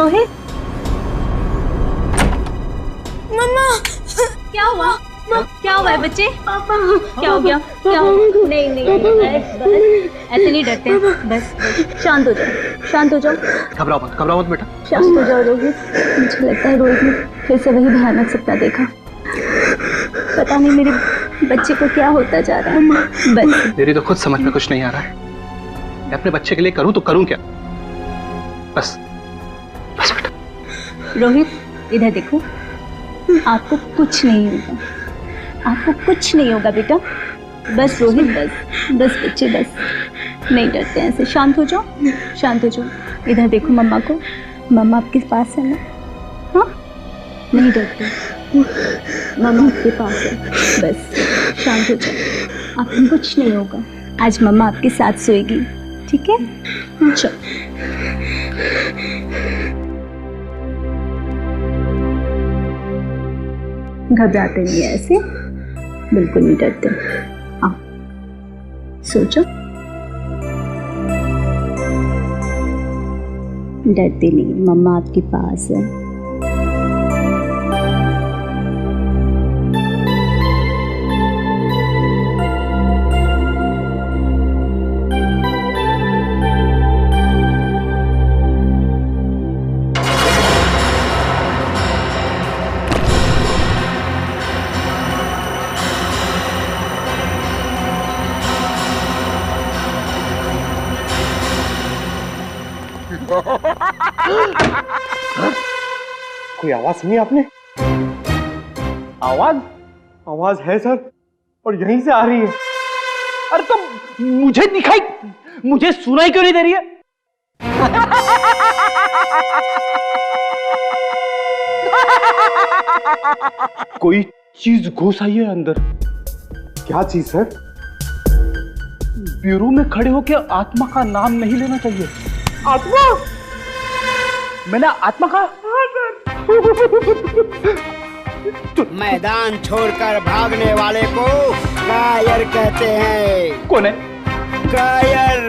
रोहित, मम्मा क्या हुआ? क्या हुआ है बच्चे? पापा क्या हो गया? क्या हो? नहीं नहीं बस ऐसे नहीं डरते हैं। बस शांत हो जाओ, शांत हो जाओ। घबराओ मत बेटा। शांत हो जाओ रोहित। मुझे लगता है रोहित ने फिर से वही भयानक सपना देखा। पता नहीं मेरे बच्चे को क्या होता जा रहा है। बस मेरी तो खुद समझ में कुछ नहीं आ रहा है। मैं अपने बच्चे के लिए करूं तो करूं क्या? बस बेटा। रोहित इधर देखो, आपको कुछ नहीं होगा, आपको कुछ नहीं होगा बेटा। बस रोहित बस बच्चे बस नहीं डरते हैं ऐसे। शांत हो जाओ, शांत हो जाओ। इधर देखो मम्मा को, मम्मा आपके पास है ना? हाँ नहीं डरते, मम्मा आपके पास है। बस शांत हो जाओ, आपको कुछ नहीं होगा। आज मम्मा आपके साथ सोएगी, ठीक है? चलो। घबराते नहीं है ऐसे, बिल्कुल नहीं डरते। आओ सोचो, डरते नहीं, मम्मा आपके पास है। कोई आवाज सुनी आपने? आवाज है सर, और यहीं से आ रही है। अरे तो मुझे दिखाई, मुझे सुनाई क्यों नहीं दे रही है? कोई चीज घुस आई है अंदर। क्या चीज सर? ब्यूरो में खड़े होकर आत्मा का नाम नहीं लेना चाहिए। आत्मा? मैंने आत्मा कहा? मैदान छोड़कर भागने वाले को कायर कहते हैं। कौन है? कायर।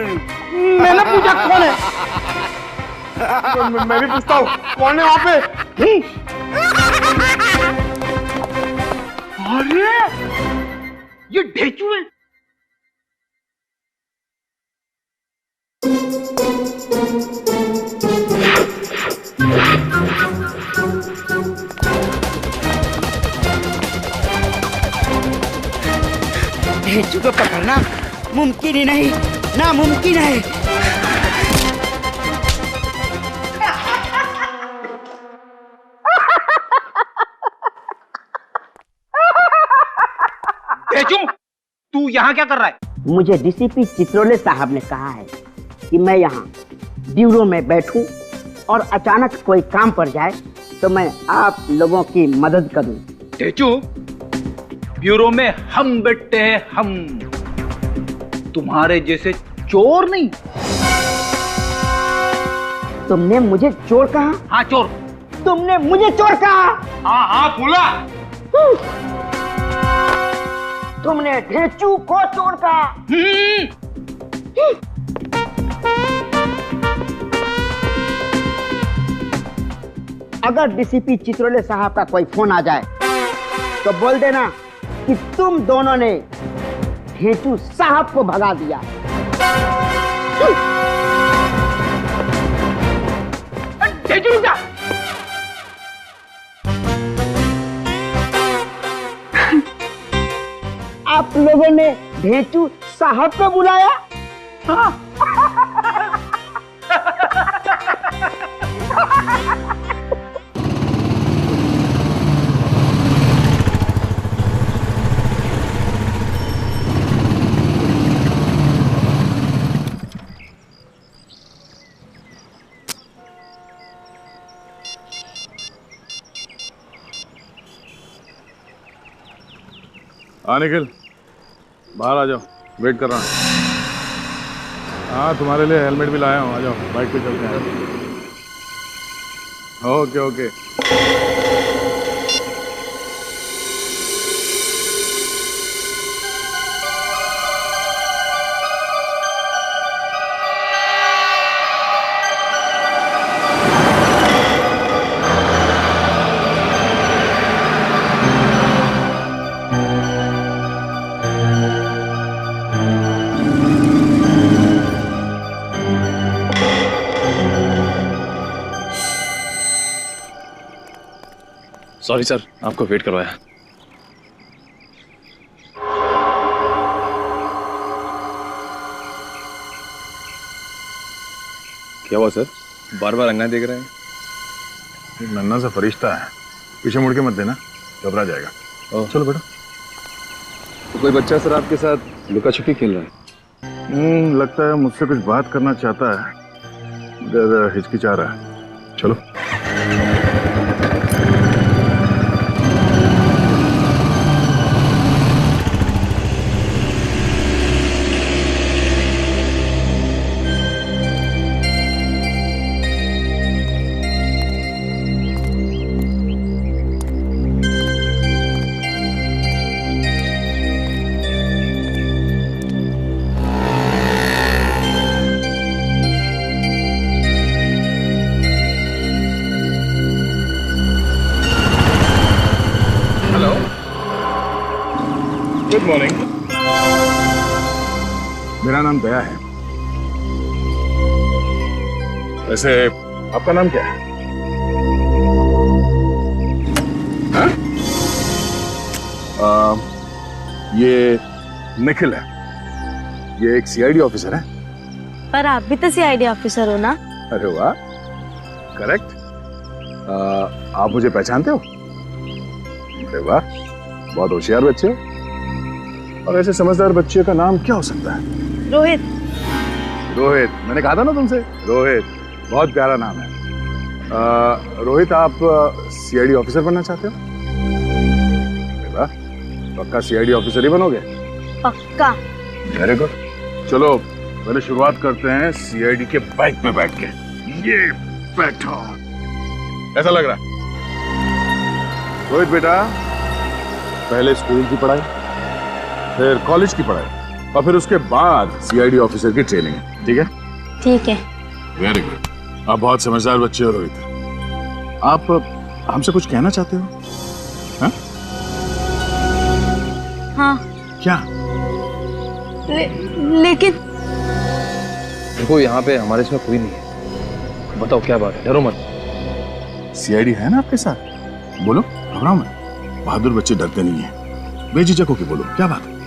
मैंने पूछा कौन है? मैं भी पूछता हूँ, कौन है वहां पे? अरे ये ढेचू है। ढेंचू को पकड़ना मुमकिन ही नहीं, नामुमकिन है। ढेचू, तू यहाँ क्या कर रहा है? मुझे डीसीपी चित्रोले साहब ने कहा है कि मैं यहाँ ब्यूरो में बैठूं और अचानक कोई काम पड़ जाए तो मैं आप लोगों की मदद करूं। ढेचू, ब्यूरो में हम बैठते हैं, हम, तुम्हारे जैसे चोर नहीं। तुमने मुझे चोर कहा? हाँ चोर। तुमने मुझे चोर कहा? हाँ बोला। तुमने ढेंचू को चोर कहा? अगर डीसीपी चित्रोले साहब का कोई फोन आ जाए तो बोल देना कि तुम दोनों ने ढेंचू साहब को भगा दिया। ढेंचू रुक जा। आप लोगों ने ढेंचू साहब को बुलाया? हाँ। निखिल, बाहर आ जाओ, वेट कर रहा हूँ। हाँ, तुम्हारे लिए हेलमेट भी लाया हूँ, आ जाओ, बाइक पे चलते हैं। Okay okay. सॉरी सर, आपको वेट करवाया। क्या हुआ सर, बार बार अंगना देख रहे हैं? एक नन्हा सा फरिश्ता है, पीछे मुड़ के मत देना, घबरा जाएगा। चलो बेटा। तो कोई बच्चा सर आपके साथ लुका छुपी खेल रहा है? लगता है मुझसे कुछ बात करना चाहता है, मगर हिचकिचा रहा है। चलो। Good morning. मेरा नाम दया है। वैसे आपका नाम क्या है? हाँ? ये निखिल है, ये एक सीआईडी ऑफिसर है। पर आप भी तो सीआईडी ऑफिसर हो ना? अरे वाह, करेक्ट। आप मुझे पहचानते हो? अरे वाह, बहुत होशियार बच्चे हो। और ऐसे समझदार बच्चे का नाम क्या हो सकता है? रोहित। रोहित, मैंने कहा था ना तुमसे, रोहित बहुत प्यारा नाम है। रोहित, आप सीआईडी ऑफिसर बनना चाहते हो? अरे वाह, पक्का सीआईडी ऑफिसर ही बनोगे? पक्का। Very good. चलो पहले शुरुआत करते हैं सीआईडी के बाइक में बैठ के। ये बैठो, ऐसा लग रहा है? रोहित बेटा, पहले स्कूल की पढ़ाई, फिर कॉलेज की पढ़ाई, और फिर उसके बाद सीआईडी ऑफिसर की ट्रेनिंग, ठीक है? ठीक है। Very good. आप बहुत समझदार बच्चे हो रोहित। आप हमसे कुछ कहना चाहते हो? हाँ? हाँ। क्या? लेकिन देखो, यहाँ पे हमारे इसमें कोई नहीं है। बताओ क्या बात है, डरो मत। सीआईडी है ना आपके साथ? बोलो, घबराओ मत। बहादुर बच्चे डरते नहीं है, बेझिझक होके बोलो, क्या बात है?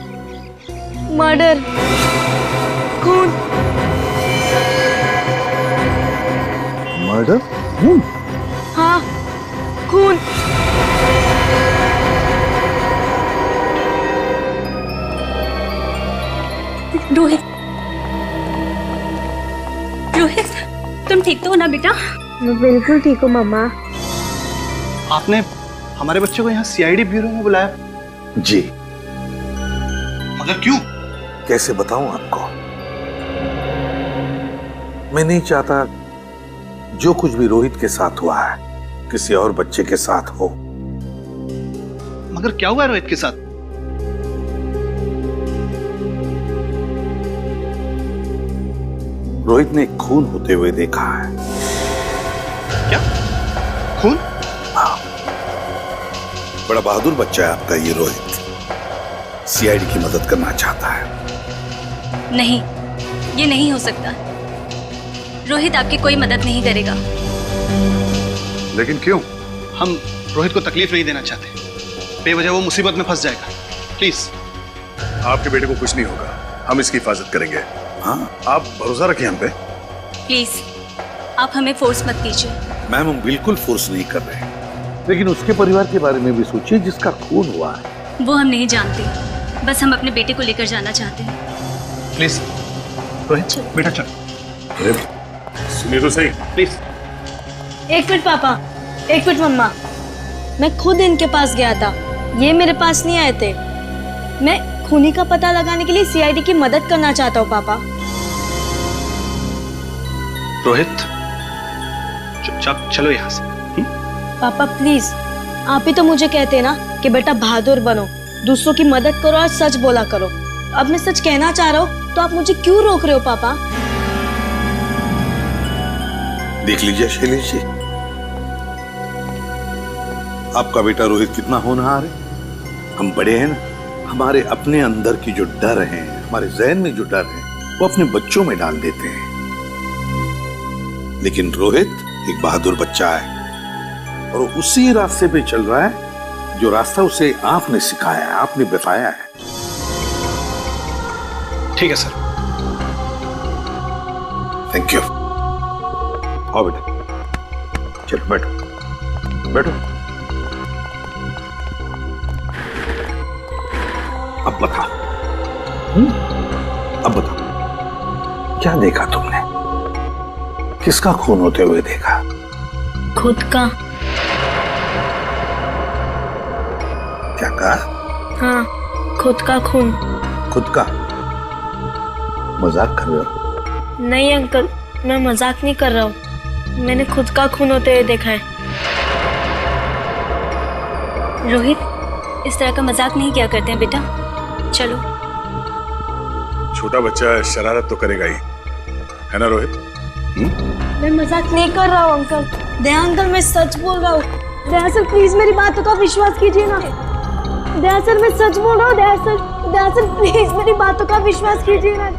मर्डर, खून। मर्डर? खून? हाँ, खून। रोहित, रोहित, तुम ठीक तो हो ना बेटा? मैं बिल्कुल ठीक हूँ मम्मा। आपने हमारे बच्चे को यहाँ सीआईडी ब्यूरो में बुलाया? जी। मगर क्यों? कैसे बताऊं आपको? मैं नहीं चाहता जो कुछ भी रोहित के साथ हुआ है किसी और बच्चे के साथ हो। मगर क्या हुआ रोहित के साथ? रोहित ने एक खून होते हुए देखा है। क्या? खून? हाँ, बड़ा बहादुर बच्चा है आपका ये रोहित। सीआईडी की मदद करना चाहता है। नहीं, ये नहीं हो सकता। रोहित आपकी कोई मदद नहीं करेगा। लेकिन क्यों? हम रोहित को तकलीफ नहीं देना चाहते। बेवजह वो मुसीबत में फंस जाएगा। प्लीज। आपके बेटे को कुछ नहीं होगा, हम इसकी हिफाजत करेंगे। हाँ, आप भरोसा रखिए हम पे। प्लीज, आप हमें फोर्स मत कीजिए। मैम, हम बिल्कुल फोर्स नहीं कर रहे, लेकिन उसके परिवार के बारे में भी सोचिए जिसका खून हुआ है। वो हम नहीं जानते, बस हम अपने बेटे को लेकर जाना चाहते हैं। प्लीज रोहित, बेटा चल। अरे सुनिए तो सही। प्लीज। एक मिनट पापा, एक मिनट मम्मा। मैं खुद इनके पास गया था, ये मेरे पास नहीं आए थे। मैं खूनी का पता लगाने के लिए सीआईडी की मदद करना चाहता हूँ पापा। रोहित, चुपचाप चलो यहाँ से। पापा प्लीज, आप ही तो मुझे कहते हैं ना कि बेटा बहादुर बनो, दूसरों की मदद करो और सच बोला करो। अब मैं सच कहना चाह रहा हूँ तो आप मुझे क्यों रोक रहे हो पापा? देख लीजिए शैलेश जी, आपका बेटा रोहित कितना होनहार है। हम बड़े हैं ना, हमारे अपने अंदर की जो डर है, हमारे जहन में जो डर है, वो अपने बच्चों में डाल देते हैं। लेकिन रोहित एक बहादुर बच्चा है, और वो उसी रास्ते पे चल रहा है जो रास्ता उसे आपने सिखाया है, आपने बताया है। ठीक है सर। Thank you. आओ बेटा, चलो बैठो बैठो। अब बताओ, अब बताओ, क्या देखा तुमने? किसका खून होते हुए देखा? खुद का। क्या कहा? हाँ, खुद का खून। खुद का? मजाक कर रहे हो? नहीं अंकल, मैं मजाक नहीं कर रहा हूँ। मैंने खुद का खून होते हुए देखा है। रोहित, इस तरह का मजाक नहीं किया करते हैं बेटा। चलो। छोटा बच्चा शरारत तो करेगा ही, है ना रोहित? मैं मजाक नहीं कर रहा हूँ अंकल। दया अंकल, मैं सच बोल रहा हूँ। दया सर, प्लीज मेरी बातों का विश्वास कीजिए ना। दया सर, मैं सच बोल रहा हूँ। दया सर प्लीज मेरी बातों का विश्वास कीजिए ना।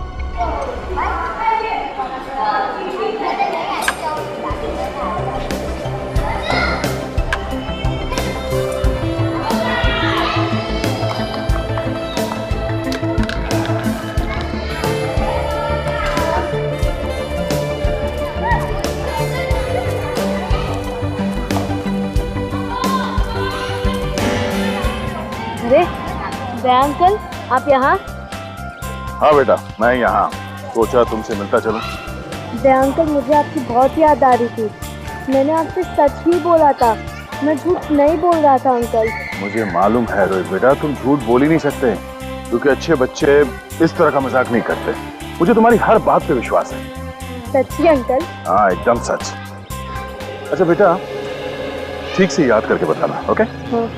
अरे दया अंकल, आप यहाँ? हाँ बेटा, मैं यहाँ सोचा तुमसे मिलता चलूं। दया अंकल, मुझे आपकी बहुत याद आ रही थी। मैंने आपसे सच ही बोला था, मैं झूठ नहीं बोल रहा था अंकल। मुझे मालूम है रोहित बेटा, तुम झूठ बोल ही नहीं सकते, क्योंकि अच्छे बच्चे इस तरह का मजाक नहीं करते। मुझे तुम्हारी हर बात पे विश्वास है। सच्ची अंकल? हाँ, एकदम सच। अच्छा बेटा, ठीक से याद करके बताना, ओके? हाँ।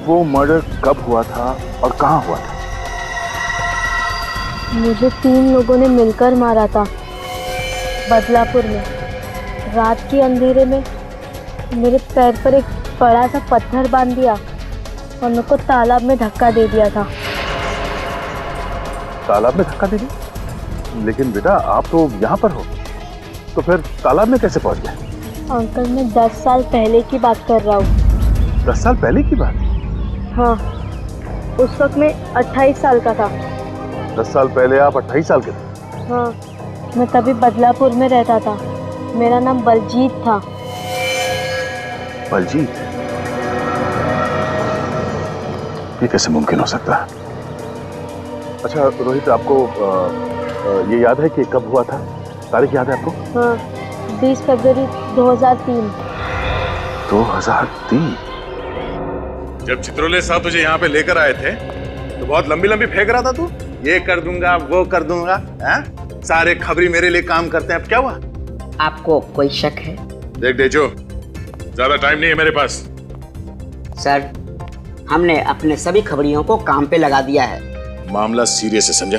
वो मर्डर कब हुआ था और कहाँ हुआ था? मुझे 3 लोगों ने मिलकर मारा था, बदलापुर में। रात के अंधेरे में मेरे पैर पर एक बड़ा सा पत्थर बांध दिया और मेरे को तालाब में धक्का दे दिया था। तालाब में धक्का दे दिया? लेकिन बेटा, आप तो यहाँ पर हो, तो फिर तालाब में कैसे पहुँच गए? अंकल, मैं 10 साल पहले की बात कर रहा हूँ। 10 साल पहले की बात? हाँ, उस वक्त मैं 28 साल का था। 10 साल पहले आप 28 साल के थे? हाँ, मैं तभी बदलापुर में रहता था। मेरा नाम बलजीत था। बलजीत? ये कैसे मुमकिन हो सकता है? अच्छा रोहित, आपको ये याद है कि कब हुआ था? तारीख याद है आपको? हाँ, 20 फरवरी 2003। 2003? जब चित्रोले साहब तुझे यहाँ पे लेकर आए थे तो बहुत लंबी लंबी फेंक रहा था तू, ये कर दूंगा वो कर दूंगा, हैं? सारे खबरी मेरे लिए काम करते हैं। अब क्या हुआ? आपको कोई शक है? देख डेजो, ज्यादा टाइम नहीं है मेरे पास। सर, हमने अपने सभी खबरियों को काम पे लगा दिया है। मामला सीरियस है, समझा?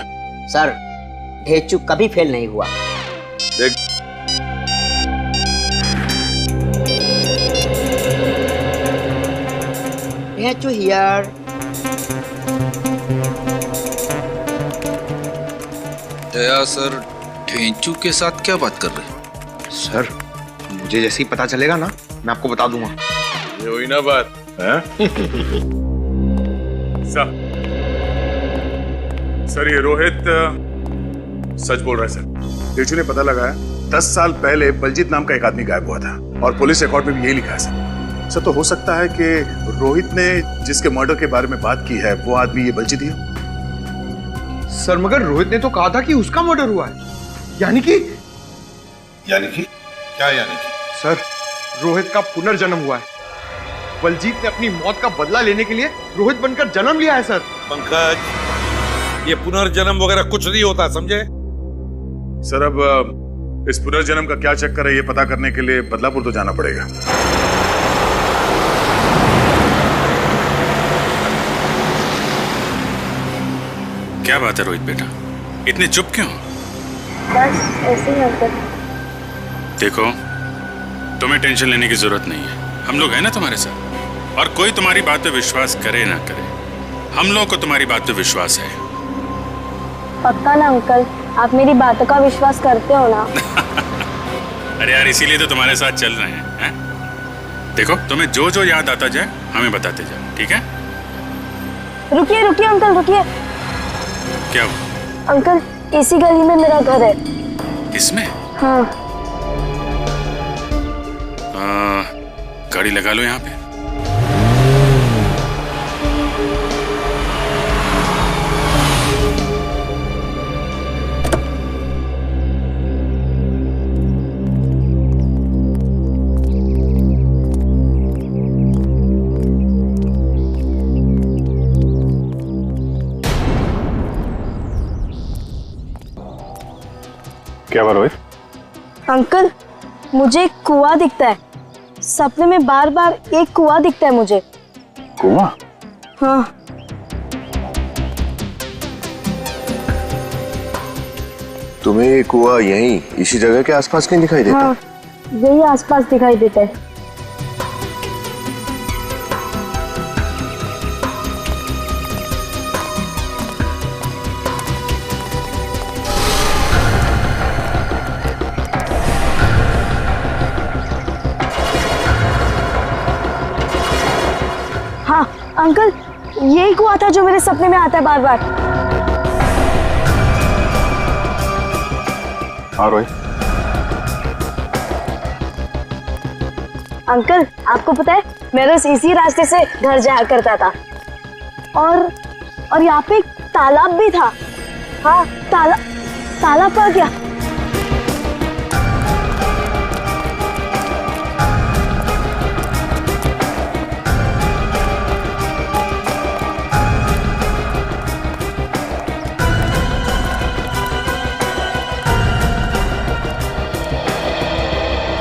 सर, ढेचू कभी फेल नहीं हुआ। देख, ढेचू हियर। दया सर ढेंचू के साथ क्या बात कर रहे हैं? सर, मुझे जैसे ही पता चलेगा ना, मैं आपको बता दूंगा। ये हुई ना बात, हैं? सर ये रोहित सच बोल रहा है सर। ढेंचू ने पता लगाया 10 साल पहले बलजीत नाम का एक आदमी गायब हुआ था और पुलिस रिकॉर्ड में भी यही लिखा है सर। सर, तो हो सकता है कि रोहित ने जिसके मर्डर के बारे में बात की है वो आदमी ये बलजीत ही है। सर, मगर रोहित ने तो कहा था कि उसका मर्डर हुआ है। यानी कि यानी कि क्या यानी कि? सर, रोहित का पुनर्जन्म हुआ है। बलजीत ने अपनी मौत का बदला लेने के लिए रोहित बनकर जन्म लिया है सर। पंकज, ये पुनर्जन्म वगैरह कुछ नहीं होता, समझे? सर, अब इस पुनर्जन्म का क्या चक्कर है ये पता करने के लिए बदलापुर तो जाना पड़ेगा। क्या बात है रोहित बेटा, इतने चुप क्यों? बस ऐसे ही अंकल। देखो, तुम्हें टेंशन लेने की जरूरत नहीं है, हम लोग हैं ना तुम्हारे साथ। और कोई तुम्हारी बात पे विश्वास करे ना करे, हम लोगों को तुम्हारी बात पे विश्वास है। पक्का ना अंकल, आप मेरी बातों का विश्वास करते हो ना? अरे यार, इसीलिए तो तुम्हारे साथ चल रहे हैं, हैं? देखो तुम्हें जो जो याद आता जाए हमें बताते जाओ, ठीक है? रुकिए रुकिए अंकल रुकिए। क्या हुआ? अंकल इसी गली में मेरा घर है। इसमें? हाँ। गाड़ी लगा लो यहाँ पे। क्या बात रोहित? अंकल मुझे एक कुआं दिखता है, सपने में बार बार एक कुआं दिखता है मुझे। कुआं? हाँ। तुम्हें ये कुआं यहीं इसी जगह के आसपास नहीं दिखाई देता? हाँ, यही आसपास दिखाई देता है। हाँ अंकल, यही कुआं था जो मेरे सपने में आता है बार बार। हाँ रोहित। अंकल आपको पता है मैं रोज इसी रास्ते से घर जाया करता था, और यहाँ पे एक तालाब भी था। हाँ तालाब पर क्या?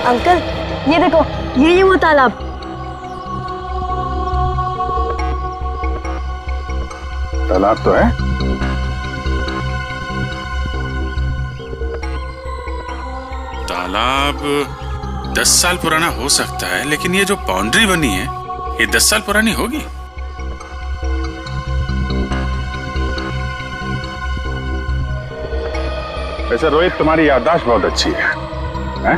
अंकल ये देखो, यही वो तालाब। तालाब तो है। तालाब 10 साल पुराना हो सकता है, लेकिन ये जो बाउंड्री बनी है ये 10 साल पुरानी होगी। वैसे रोहित तुम्हारी याददाश्त बहुत अच्छी है, हैं?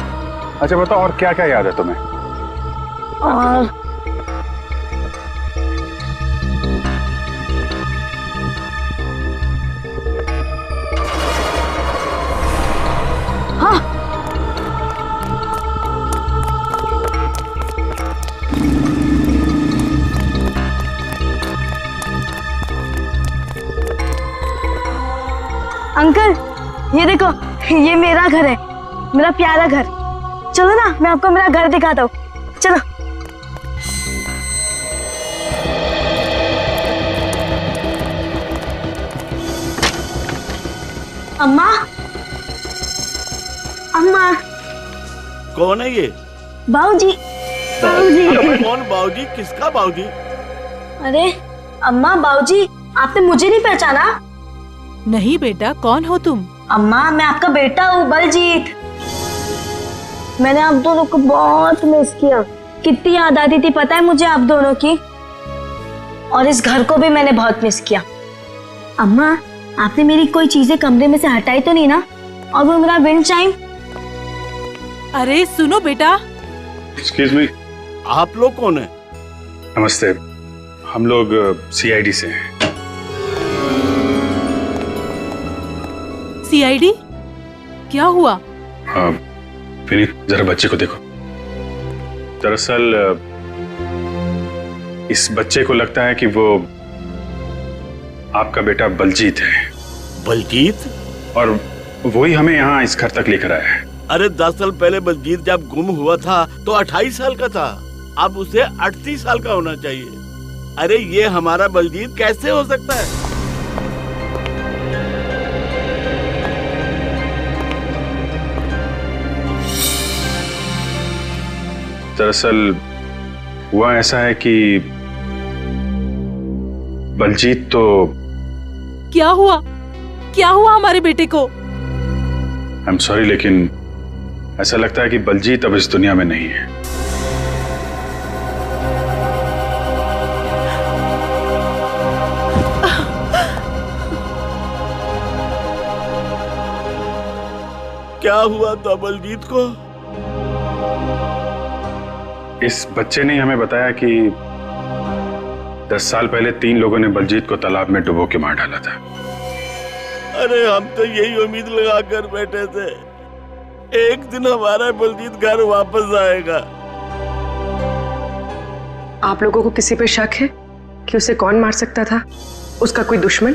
अच्छा बताओ और क्या क्या याद है तुम्हें? और हाँ, अंकल ये देखो, ये मेरा घर है, मेरा प्यारा घर। चलो ना मैं आपको मेरा घर दिखाता हूँ, चलो। अम्मा, अम्मा। कौन है ये? बाऊजी। बाऊजी। कौन बाऊजी? किसका बाऊजी? अरे अम्मा, बाऊजी आपने मुझे नहीं पहचाना? नहीं बेटा, कौन हो तुम? अम्मा मैं आपका बेटा हूँ, बलजीत। मैंने आप दोनों को बहुत मिस किया। कितनी याद आती थी पता है मुझे आप दोनों की, और इस घर को भी मैंने बहुत मिस किया। अम्मा आपने मेरी कोई चीजें कमरे में से हटाई तो नहीं ना? और वो मेरा विंड चाइम। अरे सुनो बेटा। एक्सक्यूज मी, आप लोग कौन है? नमस्ते, हम लोग सीआईडी से हैं। सीआईडी? क्या हुआ? विनीत जरा बच्चे को देखो। दरअसल इस बच्चे को लगता है कि वो आपका बेटा बलजीत है। बलजीत? और वही हमें यहाँ इस घर तक लेकर आया है। अरे 10 साल पहले बलजीत जब गुम हुआ था तो 28 साल का था, अब उसे 38 साल का होना चाहिए। अरे ये हमारा बलजीत कैसे हो सकता है? दरअसल हुआ ऐसा है कि बलजीत तो। क्या हुआ? क्या हुआ हमारे बेटे को? आई एम सॉरी, लेकिन ऐसा लगता है कि बलजीत अब इस दुनिया में नहीं है। क्या हुआ था बलजीत को? इस बच्चे ने हमें बताया कि 10 साल पहले 3 लोगों ने बलजीत को तालाब में डुबो के मार डाला था। अरे हम तो यही उम्मीद लगा कर बैठे थे, एक दिन हमारा बलजीत घर वापस आएगा। आप लोगों को किसी पे शक है कि उसे कौन मार सकता था? उसका कोई दुश्मन?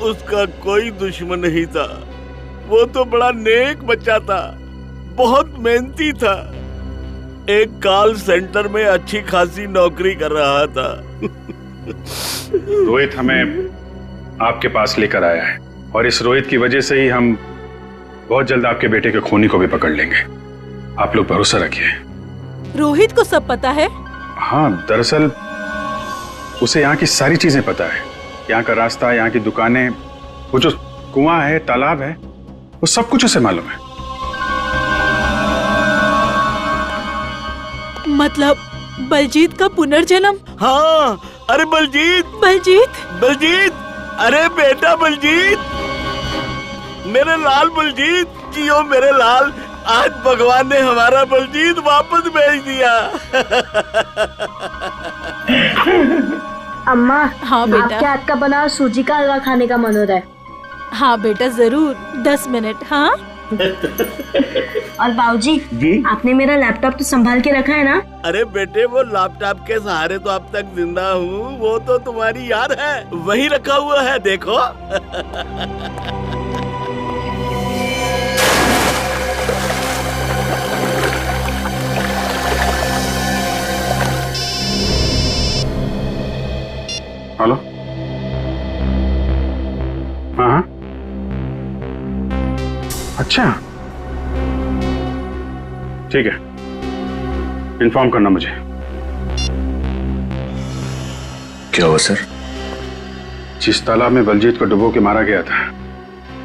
उसका कोई दुश्मन नहीं था। वो तो बड़ा नेक बच्चा था, बहुत मेहनती था, एक कॉल सेंटर में अच्छी खासी नौकरी कर रहा था। रोहित हमें आपके पास लेकर आया है और इस रोहित की वजह से ही हम बहुत जल्द आपके बेटे के खूनी को भी पकड़ लेंगे। आप लोग भरोसा रखिए। रोहित को सब पता है? हाँ, दरअसल उसे यहाँ की सारी चीजें पता है। यहाँ का रास्ता, यहाँ की दुकानें, वो जो कुआं है, तालाब है, वो सब कुछ उसे मालूम है। मतलब बलजीत का पुनर्जन्म? हाँ, अरे बलजीत बलजीत बलजीत, अरे बेटा बलजीत, मेरे लाल बलजीत, जियो मेरे लाल, आज भगवान ने हमारा बलजीत वापस भेज दिया। अम्मा, हाँ बेटा, आपके हाथ का बना सूजी का हलवा खाने का मन हो रहा है। हाँ बेटा जरूर, 10 मिनट। हाँ और बाबूजी जी, आपने मेरा लैपटॉप तो संभाल के रखा है ना? अरे बेटे, वो लैपटॉप के सहारे तो अब तक जिंदा हूँ, वो तो तुम्हारी याद है, वही रखा हुआ है, देखो। हेलो, हाँ हाँ, अच्छा ठीक है, इन्फॉर्म करना मुझे। क्या हुआ सर? जिस तालाब में बलजीत को डुबो के मारा गया था,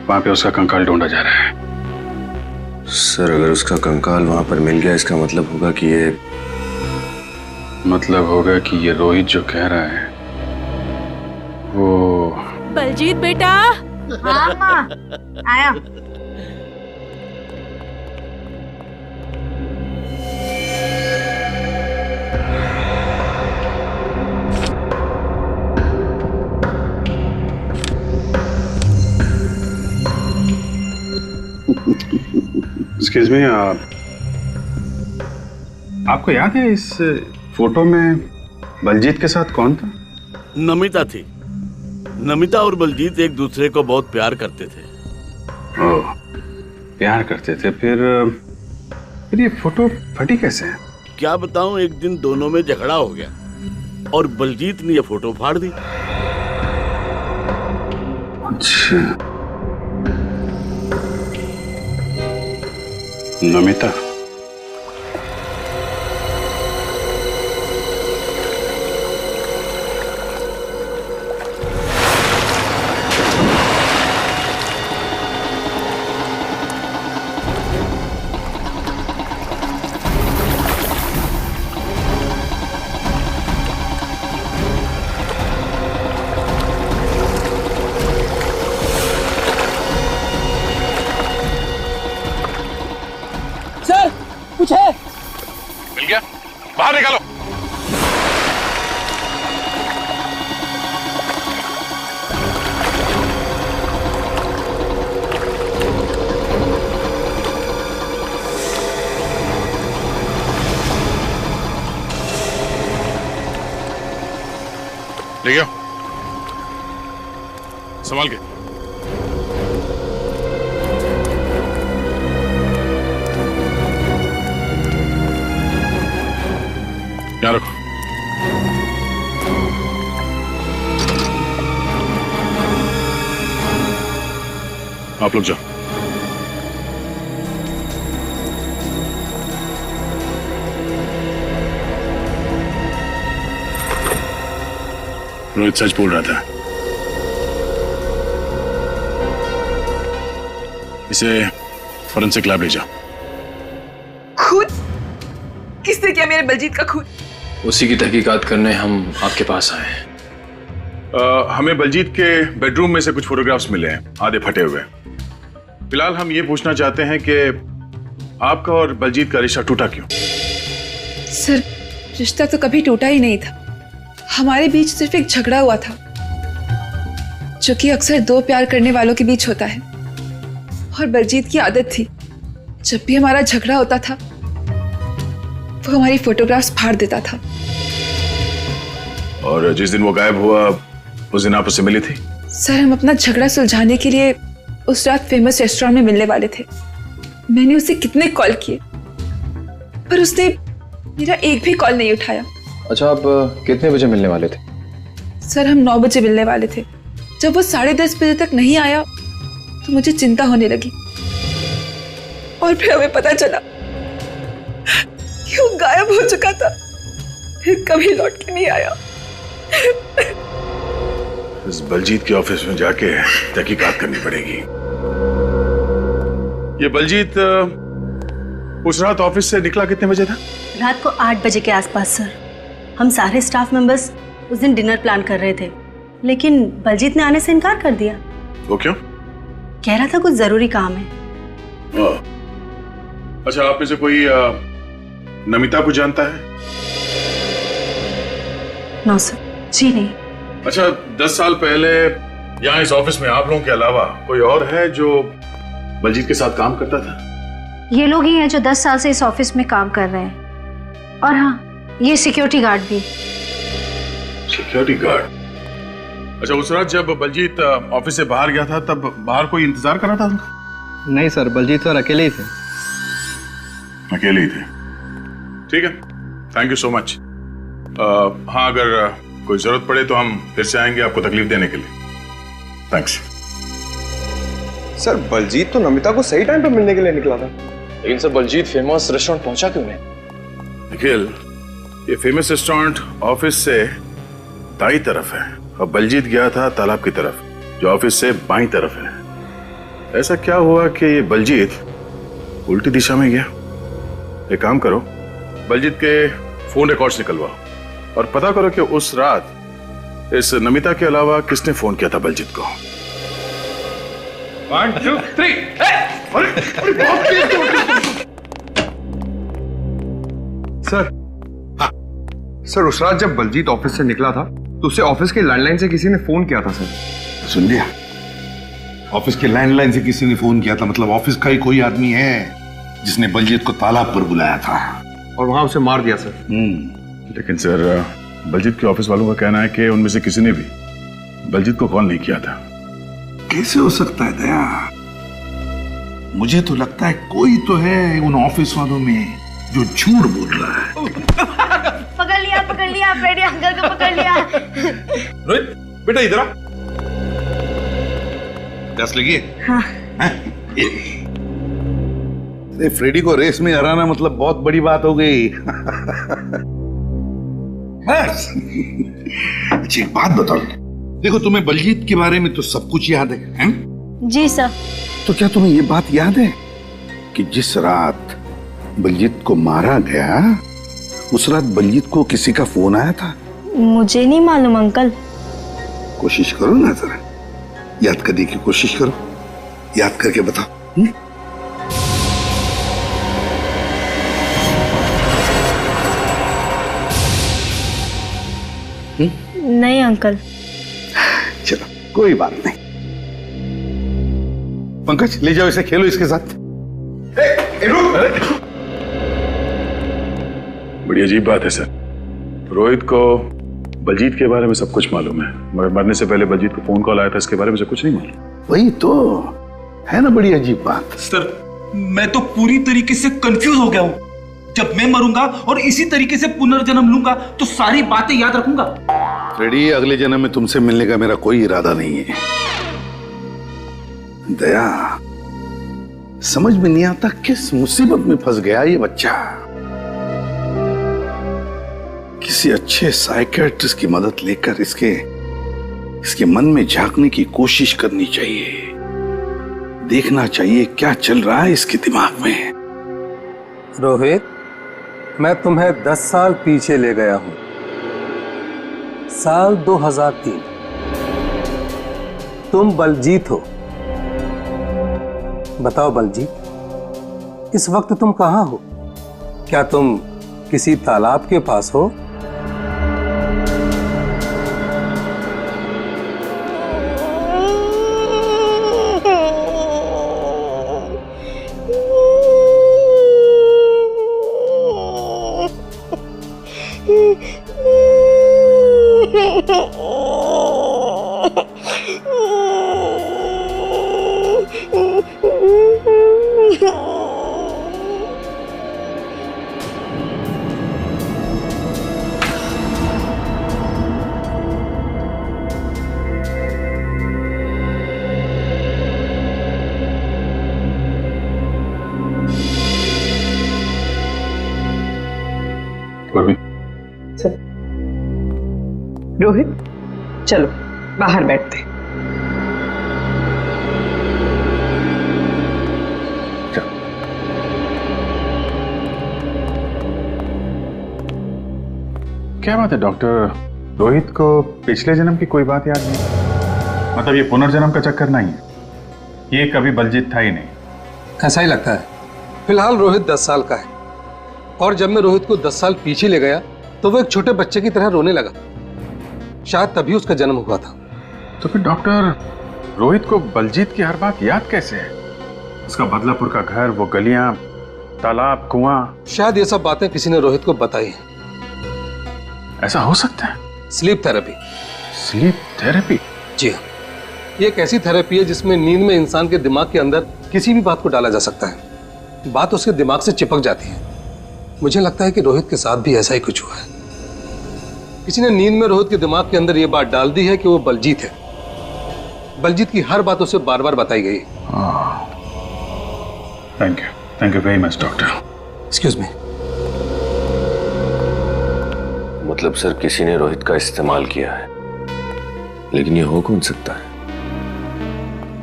वहां पे उसका कंकाल ढूंढा जा रहा है। सर, अगर उसका कंकाल वहां पर मिल गया, इसका मतलब होगा कि ये रोहित जो कह रहा है वो बलजीत बेटा। हाँ माँ, आया। एक्सक्यूज मी, आपको याद है इस फोटो में बलजीत के साथ कौन था? नमिता थी। नमिता और बलजीत एक दूसरे को बहुत प्यार करते थे। ओह, प्यार करते थे। फिर ये फोटो फटी कैसे है? क्या बताऊं, एक दिन दोनों में झगड़ा हो गया और बलजीत ने ये फोटो फाड़ दी। अच्छा, नमिता। कुछ है? मिल गया, बाहर निकालो। ले गया, संभाल के। यहाँ रखो। आप लोग जाओ। रोहित सच बोल रहा था। इसे फोरेंसिक लैब ले जाओ। खून? किसने किया मेरे बलजीत का खून? उसी की तहकीकात करने हम आपके पास आए हैं। हमें बलजीत के बेडरूम में से कुछ फोटोग्राफ्स मिले हैं, आधे फटे हुए। फिलहाल हम ये पूछना चाहते हैं कि आपका और बलजीत का रिश्ता टूटा क्यों? सर, रिश्ता तो कभी टूटा ही नहीं था। हमारे बीच सिर्फ एक झगड़ा हुआ था, जो कि अक्सर दो प्यार करने वालों के बीच होता है। और बलजीत की आदत थी, जब भी हमारा झगड़ा होता था वो हमारी फोटोग्राफ्स फाड़ देता था। और जिस दिन वो गायब हुआ उस दिन आप उससे मिली थी? सर, हम अपना झगड़ा सुलझाने के लिए उस रात फेमस रेस्टोरेंट में मिलने वाले थे। मैंने उसे कितने कॉल किए, पर उसने मेरा एक भी कॉल नहीं उठाया। अच्छा, आप कितने बजे मिलने वाले थे? सर, हम 9 बजे मिलने वाले थे। जब वो 10:30 बजे तक नहीं आया तो मुझे चिंता होने लगी, और फिर हमें पता चला कि वो गायब हो चुका था, फिर कभी लौट के नहीं आया। इस बलजीत के ऑफिस में जाके तहकीकात करनी पड़ेगी। ये बलजीत उस रात ऑफिस से निकला कितने बजे था? रात को 8 बजे के आसपास सर। हम सारे स्टाफ मेंबर्स उस दिन डिनर प्लान कर रहे थे, लेकिन बलजीत ने आने से इनकार कर दिया। वो क्यों? कह रहा था कुछ जरूरी काम है। अच्छा, आप में से कोई नमिता को जानता है? नो सर, जी नहीं। अच्छा, 10 साल पहले यहाँ इस ऑफिस में आप लोगों के अलावा कोई और है जो बलजीत के साथ काम करता था? ये लोग ही हैं जो 10 साल से इस ऑफिस में काम कर रहे हैं। और हाँ, ये सिक्योरिटी गार्ड भी। Security guard? अच्छा, उस रात जब बलजीत ऑफिस से बाहर गया था तब बाहर कोई इंतजार कर रहा था उनका? नहीं सर, बलजीत सर अकेले ही थे। अकेले ही थे? ठीक है, थैंक यू सो मच। हाँ, अगर कोई जरूरत पड़े तो हम फिर से आएंगे आपको तकलीफ देने के लिए। थैंक्स। सर, बलजीत तो नमिता को सही टाइम पर मिलने के लिए निकला था। लेकिन सर, बलजीत फेमस रेस्टोरेंट पहुंचा क्यों नहीं? निखिल, ये फेमस रेस्टोरेंट ऑफिस से दाई तरफ है और बलजीत गया था तालाब की तरफ, जो ऑफिस से बाईं तरफ है। ऐसा क्या हुआ कि ये बलजीत उल्टी दिशा में गया? एक काम करो, बलजीत के फोन रिकॉर्ड्स निकलवाओ और पता करो कि उस रात इस नमिता के अलावा किसने फोन किया था बलजीत को। 1 2 3। सर, सर, उस रात जब बलजीत ऑफिस से निकला था तो उसे ऑफिस के लैंडलाइन से किसी ने फोन किया था। सर, सुन लिया? ऑफिस के लैंडलाइन से किसी ने फोन किया था, मतलब ऑफिस का ही कोई आदमी है जिसने बलजीत को तालाब पर बुलाया था और वहां उसे मार दिया। सर, लेकिन सर, बलजीत के ऑफिस वालों का कहना है कि उनमें से किसी ने भी बलजीत को कॉल नहीं किया था। कैसे हो सकता है दया? मुझे तो लगता है कोई तो है उन ऑफिस वालों में जो झूठ बोल रहा है। पकड़ लिया, फ्रेडी अंकल को पकड़ लिया। रोहित बेटा, इधर आ। दस लगी? हाँ। फ्रेडी को रेस में हराना मतलब बहुत बड़ी बात हो गई। बस। अच्छा, एक बात बताओ, देखो तुम्हें बलजीत के बारे में तो सब कुछ याद है, हैं? जी सर। तो क्या तुम्हें ये बात याद है कि जिस रात बलजीत को मारा गया उस रात बलजीत को किसी का फोन आया था? मुझे नहीं मालूम अंकल। कोशिश करो ना, जरा याद करने की कोशिश करो, याद करके बताओ। नहीं अंकल। चलो, कोई बात नहीं। पंकज, ले जाओ इसे, खेलो इसके साथ। बड़ी अजीब बात है सर, रोहित को बलजीत के बारे में सब कुछ मालूम है, मगर मरने से पहले बलजीत को फोन कॉल आया था, इसके बारे में से कुछ नहीं मालूम। वही तो है ना बड़ी अजीब बात। सर, मैं तो पूरी तरीके से कंफ्यूज हो गया हूँ। जब मैं मरूंगा और इसी तरीके से पुनर्जन्म लूंगा तो सारी बातें याद रखूंगा। फ्रेडी, अगले जन्म में तुमसे मिलने का मेरा कोई इरादा नहीं है। दया, समझ में नहीं आता किस मुसीबत में फंस गया ये बच्चा। किसी अच्छे साइकियाट्रिस्ट की मदद लेकर इसके मन में झांकने की कोशिश करनी चाहिए, देखना चाहिए क्या चल रहा है इसके दिमाग में। रोहित, मैं तुम्हें 10 साल पीछे ले गया हूं। साल 2003। तुम बलजीत हो। बताओ बलजीत, इस वक्त तुम कहां हो? क्या तुम किसी तालाब के पास हो। रोहित, चलो बाहर बैठते। क्या बात है डॉक्टर, रोहित को पिछले जन्म की कोई बात याद नहीं? मतलब ये पुनर्जन्म का चक्कर नहीं है, ये कभी बलजीत था ही नहीं। ऐसा ही लगता है। फिलहाल रोहित 10 साल का है और जब मैं रोहित को 10 साल पीछे ले गया तो वो एक छोटे बच्चे की तरह रोने लगा। शायद तभी उसका जन्म हुआ था। तो फिर डॉक्टर, रोहित को बलजीत की हर बात याद कैसे है? उसका बदलापुर का घर, वो गलियां, तालाब, कुआं। शायद ये सब बातें किसी ने रोहित को बताई हैं। ऐसा हो सकता है। Sleep therapy. Sleep therapy? जी हाँ, ये एक ऐसी थेरेपी है जिसमें नींद में इंसान के दिमाग के अंदर किसी भी बात को डाला जा सकता है। बात उसके दिमाग से चिपक जाती है। मुझे लगता है कि रोहित के साथ भी ऐसा ही कुछ हुआ है। किसी ने नींद में रोहित के दिमाग के अंदर ये बात डाल दी है कि वो बलजीत है। बलजीत की हर बात उसे बार बार बताई गई। Thank you very much doctor. Excuse me. मतलब सर, किसी ने रोहित का इस्तेमाल किया है, लेकिन ये हो कौन सकता है?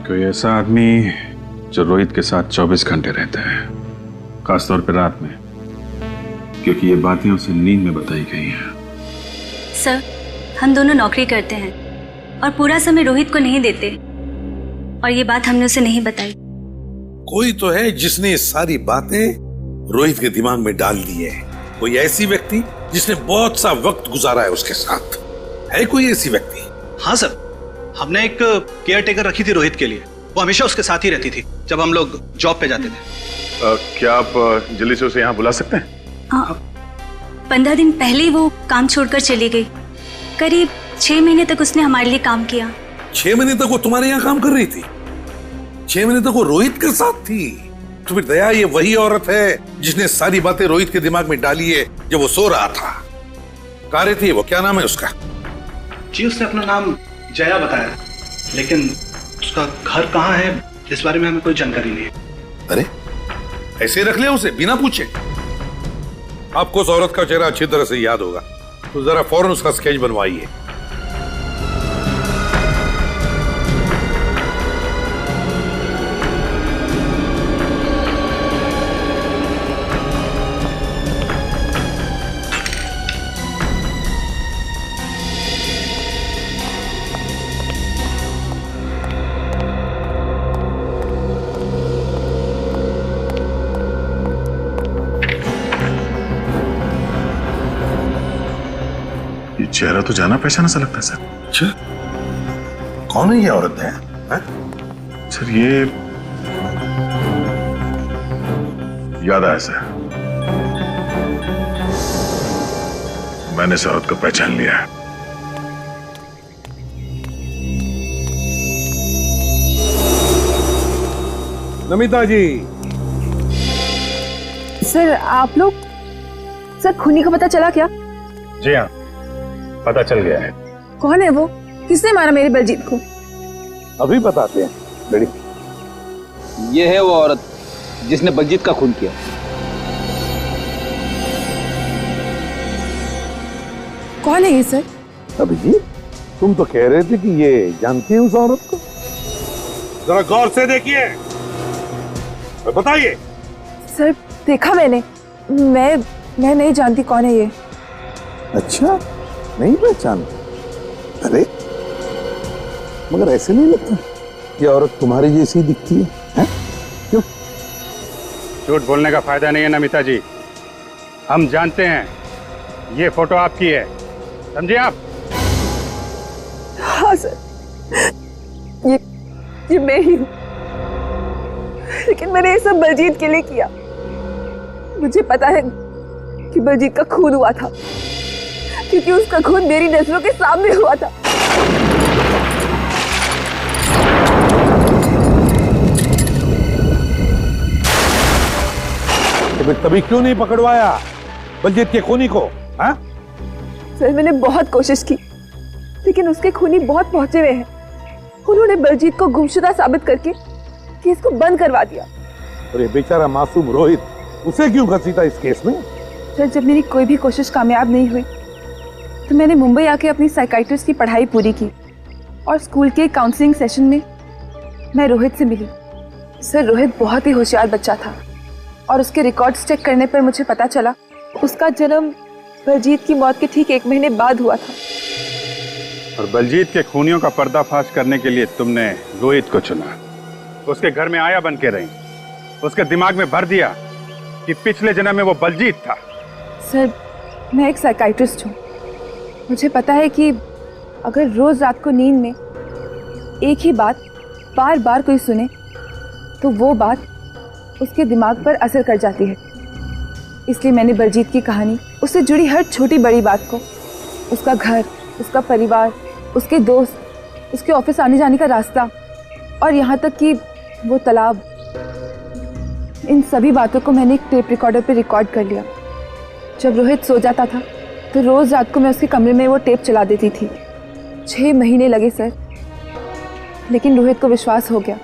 कोई ऐसा आदमी जो रोहित के साथ 24 घंटे रहता है, खासतौर पर रात में, क्योंकि ये बातें उसे नींद में बताई गई हैं। सर, हम दोनों नौकरी करते हैं और पूरा समय रोहित को नहीं देते, और ये बात हमने उसे नहीं बताई। कोई तो है जिसने ये सारी बातें रोहित के दिमाग में डाल दी है। कोई ऐसी व्यक्ति जिसने बहुत सा वक्त गुजारा है उसके साथ। है कोई ऐसी व्यक्ति? हाँ सर, हमने एक केयर टेकर रखी थी रोहित के लिए। वो हमेशा उसके साथ ही रहती थी जब हम लोग जॉब पे जाते थे। क्या आप जल्दी से उसे यहाँ बुला सकते हैं? 15 दिन पहले ही वो काम छोड़कर चली गई। करीब 6 महीने तक उसने हमारे लिए काम किया। 6 महीने तक वो तुम्हारे यहाँ काम कर रही थी? 6 महीने तक वो रोहित के साथ थी? तो फिर दया, ये वही औरत है जिसने सारी बातें रोहित के दिमाग में डाली है जब वो सो रहा था। कहाँ रहती है वो? क्या नाम है उसका? जी, उसने अपना नाम जया बताया, लेकिन उसका घर कहाँ है इस बारे में हमें कोई जानकारी नहीं है। अरे, ऐसे रख लिया उसे बिना पूछे? आपको उस औरत का चेहरा अच्छी तरह से याद होगा, तो जरा फौरन उसका स्केच बनवाइए। चेहरा तो जाना पहचाना सा लगता है सर। अच्छा, कौन है ये औरत है? सर, ये याद आया सर, मैंने इस औरत को पहचान लिया है। नमिता जी। सर, आप लोग, सर खूनी का पता चला क्या? जी हाँ, पता चल गया है। कौन है वो? किसने मारा मेरे बलजीत को? अभी बताते हैं बेटी। ये है वो औरत जिसने बलजीत का खून किया। कौन है ये सर? अभिजीत, तुम तो कह रहे थे कि ये जानती है उस औरत को। जरा गौर से देखिए, बताइए। सर, देखा मैंने। मैं नहीं जानती कौन है ये। अच्छा, नहीं पहचान? अरे, मगर ऐसे नहीं लगता ये औरत तुम्हारी जैसी दिखती है? क्यों? झूठ बोलने का फायदा नहीं है नमिता जी। हम जानते हैं ये फोटो आपकी है, समझे आप? हाँ सर, ये मैं ही हूँ, लेकिन मैंने ये सब बलजीत के लिए किया। मुझे पता है कि बलजीत का खून हुआ था, क्योंकि उसका खून मेरी नजरों के सामने हुआ था। तो फिर तभी क्यों नहीं पकड़वाया बलजीत के खूनी को? हाँ? सर मैंने बहुत कोशिश की, लेकिन उसके खूनी बहुत पहुंचे हुए हैं। उन्होंने बलजीत को गुमशुदा साबित करके केस को बंद करवा दिया। और ये बेचारा मासूम रोहित, उसे क्यों घसीटा इस केस में? सर जब मेरी कोई भी कोशिश कामयाब नहीं हुई तो मैंने मुंबई आके अपनी साइकाइट्रिस्ट की पढ़ाई पूरी की और स्कूल के काउंसलिंग सेशन में मैं रोहित से मिली। सर रोहित बहुत ही होशियार बच्चा था और उसके रिकॉर्ड्स चेक करने पर मुझे पता चला उसका जन्म बलजीत की मौत के ठीक 1 महीने बाद हुआ था। और बलजीत के खूनियों का पर्दाफाश करने के लिए तुमने रोहित को चुना, उसके घर में आया बन के रही, उसके दिमाग में भर दिया कि पिछले जन्म में वो बलजीत था। सर मैं एक साइकाइट्रिस्ट हूँ, मुझे पता है कि अगर रोज रात को नींद में एक ही बात बार बार कोई सुने तो वो बात उसके दिमाग पर असर कर जाती है। इसलिए मैंने बलजीत की कहानी, उससे जुड़ी हर छोटी बड़ी बात को, उसका घर, उसका परिवार, उसके दोस्त, उसके ऑफिस आने जाने का रास्ता और यहाँ तक कि वो तालाब, इन सभी बातों को मैंने एक टेप रिकॉर्डर पे रिकॉर्ड कर लिया। जब रोहित सो जाता था तो रोज रात को मैं उसके कमरे में वो टेप चला देती थी। 6 महीने लगे सर, लेकिन रोहित को विश्वास हो गया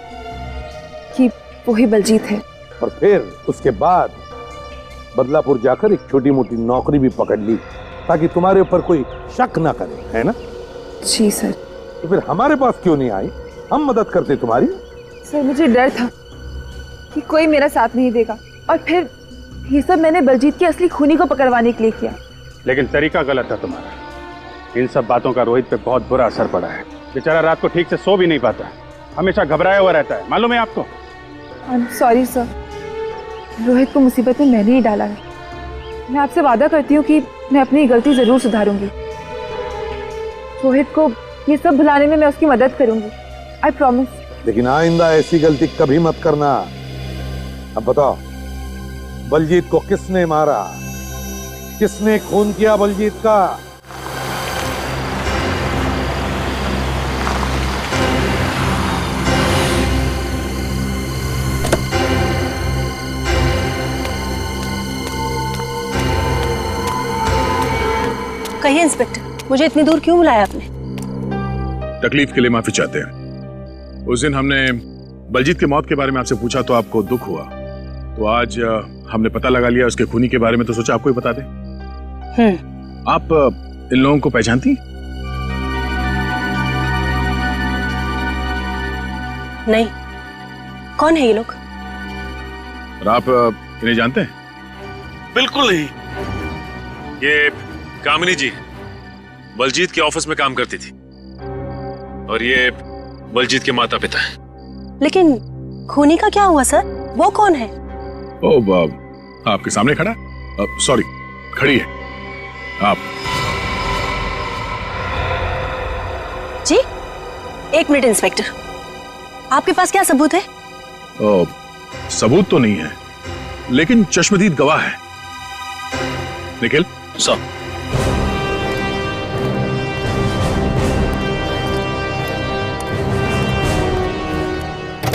कि वो ही बलजीत है। और फिर उसके बाद बदलापुर जाकर एक छोटी मोटी नौकरी भी पकड़ ली ताकि तुम्हारे ऊपर कोई शक ना करे, है ना? जी सर। तो फिर हमारे पास क्यों नहीं आई? हम मदद करते तुम्हारी। सर मुझे डर था कि कोई मेरा साथ नहीं देगा, और फिर ये सब मैंने बलजीत की असली खूनी को पकड़वाने के लिए किया। लेकिन तरीका गलत था तुम्हारा। इन सब बातों का रोहित पे बहुत बुरा असर पड़ा है। बेचारा रात को ठीक से सो भी नहीं पाता, हमेशा घबराया हुआ रहता है, मालूम है आपको? सॉरी सर, रोहित को मुसीबत में मैंने ही डाला है। मैं आपसे वादा करती हूँ कि मैं अपनी गलती जरूर सुधारूंगी। रोहित को ये सब भुलाने में मैं उसकी मदद करूंगी, आई प्रॉमिस। लेकिन आइंदा ऐसी गलती कभी मत करना। अब बताओ, बलजीत को किसने मारा? किसने खून किया बलजीत का? कहिए इंस्पेक्टर, मुझे इतनी दूर क्यों बुलाया आपने? तकलीफ के लिए माफी चाहते हैं। उस दिन हमने बलजीत की मौत के बारे में आपसे पूछा तो आपको दुख हुआ, तो आज हमने पता लगा लिया उसके खूनी के बारे में, तो सोचा आपको ही बता दें। आप इन लोगों को पहचानती? नहीं, कौन है ये लोग? और आप इन्हें जानते हैं? बिल्कुल नहीं। ये कामिनी जी बलजीत के ऑफिस में काम करती थी और ये बलजीत के माता पिता हैं। लेकिन खूनी का क्या हुआ सर? वो कौन है? ओ आपके सामने खड़ा? सॉरी, खड़ी है। आप जी? 1 मिनट इंस्पेक्टर, आपके पास क्या सबूत है? सबूत तो नहीं है, लेकिन चश्मदीद गवाह है। निखिल सर।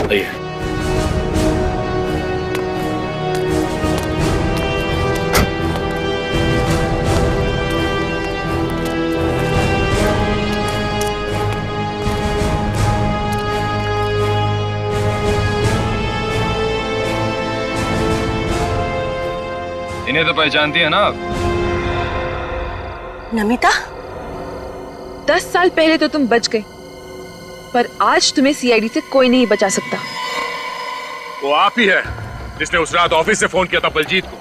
आइए। इन्हें तो पहचानती है ना आप? नमिता? 10 साल पहले तो तुम बच गई, पर आज तुम्हें सीआईडी से कोई नहीं बचा सकता। वो आप ही है जिसने उस रात ऑफिस से फोन किया था बलजीत को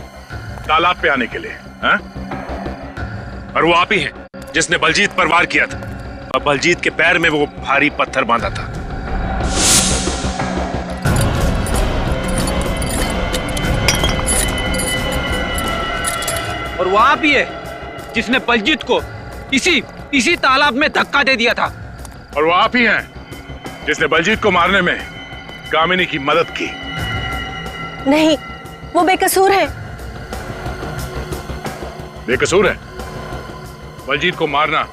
तालाब पे आने के लिए, हाँ? और वो आप ही है जिसने बलजीत पर वार किया था और बलजीत के पैर में वो भारी पत्थर बांधा था। और वो आप ही है जिसने बलजीत को इसी तालाब में धक्का दे दिया था। और वो आप ही हैं जिसने बलजीत को मारने में कामिनी की मदद की। नहीं, वो बेकसूर है। बेकसूर है? बलजीत को मारना,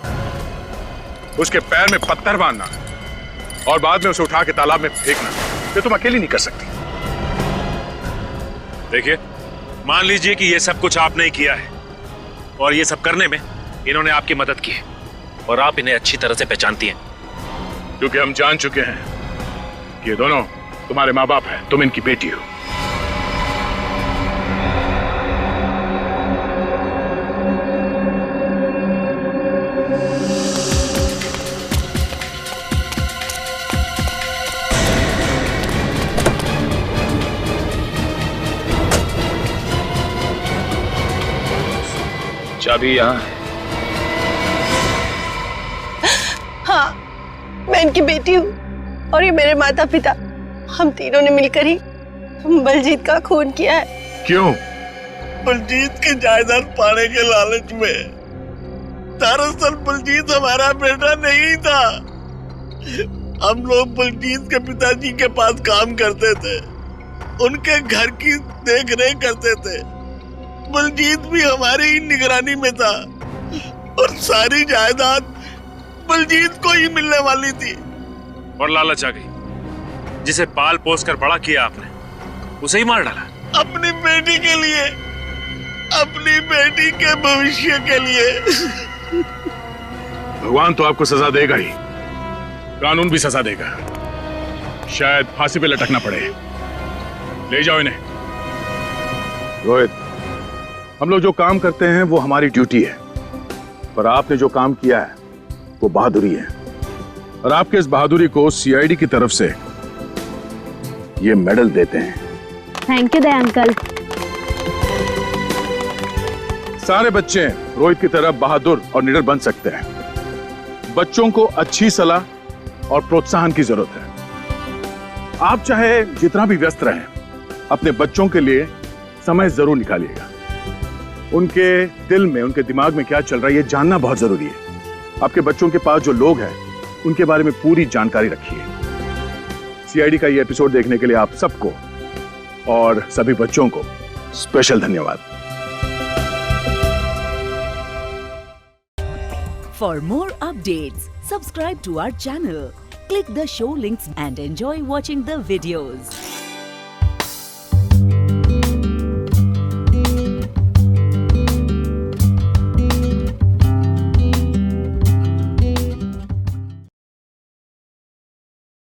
उसके पैर में पत्थर बांधना और बाद में उसे उठा के तालाब में फेंकना, ये तुम अकेली नहीं कर सकती। देखिए, मान लीजिए कि ये सब कुछ आपने ही किया है और ये सब करने में इन्होंने आपकी मदद की है और आप इन्हें अच्छी तरह से पहचानती हैं। क्योंकि हम जान चुके हैं कि ये दोनों तुम्हारे माँ बाप हैं, तुम इनकी बेटी हो। चाबी यहाँ है। हाँ, मैं इनकी बेटी हूँ और ये मेरे माता पिता, हम तीनों ने मिलकर ही बलजीत का खून किया है। क्यों? बलजीत की जायदाद पाने के लालच में। दरअसल बलजीत हमारा बेटा नहीं था। हम लोग बलजीत के पिताजी के पास काम करते थे, उनके घर की देख रेख करते थे। बलजीत भी हमारी ही निगरानी में था और सारी जायदाद बलजीत को ही मिलने वाली थी। और लालच आ गई, जिसे पाल पोस कर बड़ा किया आपने, उसे ही मार डाला। अपनी बेटी के लिए, अपनी बेटी के भविष्य के लिए। भगवान तो आपको सजा देगा ही, कानून भी सजा देगा। शायद फांसी पे लटकना पड़े। ले जाओ इन्हें। रोहित, हम लोग जो काम करते हैं वो हमारी ड्यूटी है, पर आपने जो काम किया है वो बहादुरी है और आपके इस बहादुरी को सीआईडी की तरफ से ये मेडल देते हैं। Thank you Daya uncle. सारे बच्चे रोहित की तरह बहादुर और निडर बन सकते हैं। बच्चों को अच्छी सलाह और प्रोत्साहन की जरूरत है। आप चाहे जितना भी व्यस्त रहें, अपने बच्चों के लिए समय जरूर निकालिएगा। उनके दिल में, उनके दिमाग में क्या चल रहा है ये जानना बहुत जरूरी है। आपके बच्चों के पास जो लोग हैं उनके बारे में पूरी जानकारी रखिए। सीआईडी का ये एपिसोड देखने के लिए आप सबको और सभी बच्चों को स्पेशल धन्यवाद। For more updates, subscribe to our channel, click the show links and enjoy watching the videos.